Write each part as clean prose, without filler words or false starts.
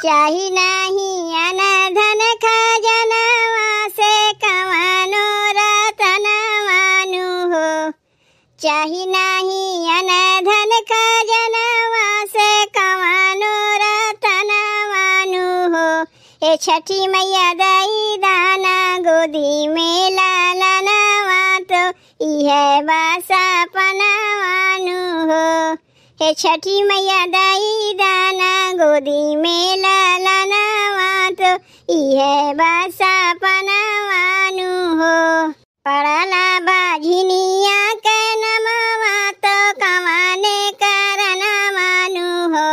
चाही नाही अन धन खजनवा से कवनो रतनवानु हो। चाही नाही अन धन खजनवा से कवनो रतनवानु हो। हे छठी मैया दई दाना गोदी में लालनवा तो इह बासा पनवानु हो। हे छठी मैया दई दाना गोदी में लालनवा तो इह बासा पनवानु हो। पड़ला बाझिनिया के नमवा तो कवाने करनवानु हो।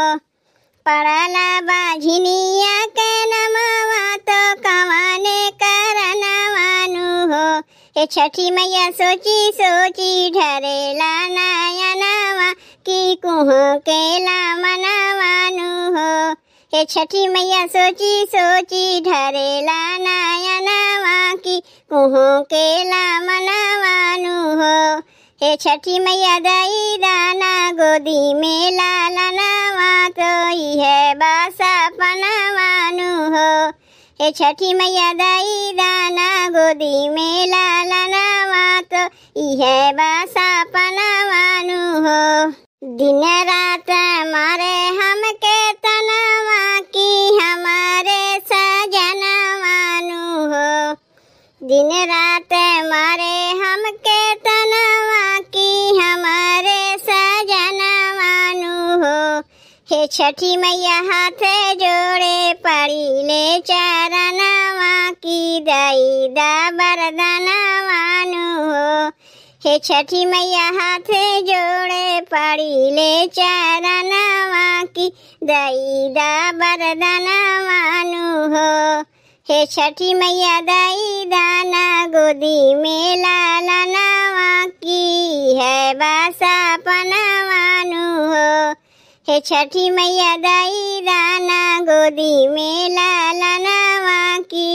पड़ला बाझिनिया के नमवा तो कवाने करनवानु हो। हे छठी मैया सोची सोची ढरेला नयनवा की कुह केला मनवानु हो। हे छठी मैया सोची सोची ढरेला नयनवा की कुह केला मनवानु हो। हे छठी मैया दई दाना गोदी में लालनवा तो इह बासा पनवानु हो। हे छठी मैया दई दाना गोदी में लालनवा तो इह बासा पनवानु हो। दिन रात मारे हमके तनवा की हमारे सजनवानु हो। दिन रात मारे हमके तनवा की हमारे सजनवानु हो। हे छठी मैया हाथ जोड़े पड़ी ले चरणवा की दई दा बरदनवानु हो। हे छठी मैया हाथ जोड़े पड़ी ले चरणवा की दई दा बरदनवानु हो। हे छठी मैया दई दाना गोदी में लालनवा की है बासा पनवानु हो। हे छठी मैया दई दाना गोदी में लालनवा की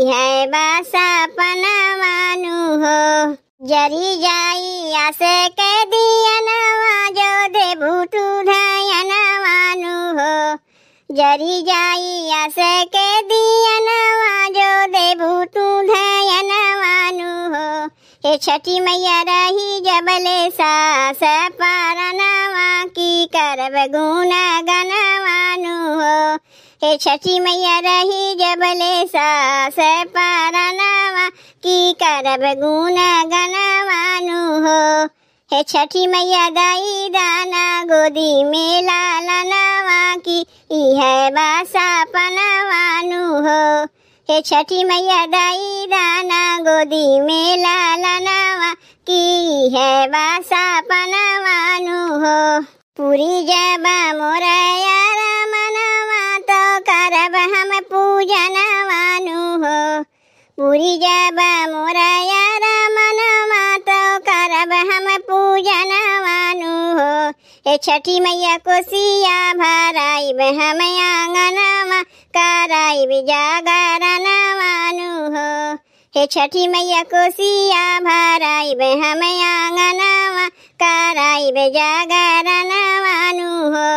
है बासा पनवानु हो। जरी जाई आसे के दियनवा जो देबू तू धयनवानु हो। जरी जाई आसे के दियनवा जो देबू तू धयनवानु हो। हे छठी मैया रही जबले सास पारनवा की करब गुण गनवानु हो। हे छठी मैया रही जबले सास पारनवा की करब गुण गनवानु हो। हे छठी मैया दई दाना गोदी में लालनवा की इह बासा पनवानु हो। हे छठी मैया दई दाना गोदी में लालनवा की है बासा पनवानु हो। पूरी जब मोरया मनवा तो करब हम पूजनवानु हो। पूरी जब मोरया मनवा तो करब हम पूजनवानु हो। हे छठी मैया कोसिया भराइब हम आंगनवा कराइब जागरणवानु हो। हे छठी मैया कोसिया भराइब हम आंगनवा कराइब जागरणवानु हो।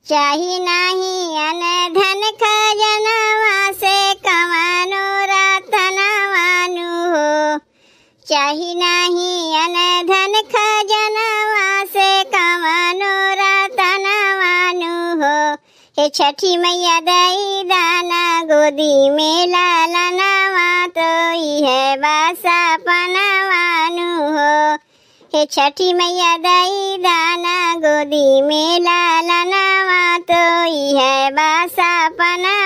चाही नाही अन धन खजनवा से कवनो रतनवानु हो। चाही नाही अन धन खजनवा से कवनो रतनवानु हो। हे छठी मैया दई दाना गोदी में लालनवा तो इह बासा पनवानु हो। हे छठी मैया दई दाना गोदी में लालनवा तो इह बासा पनवानु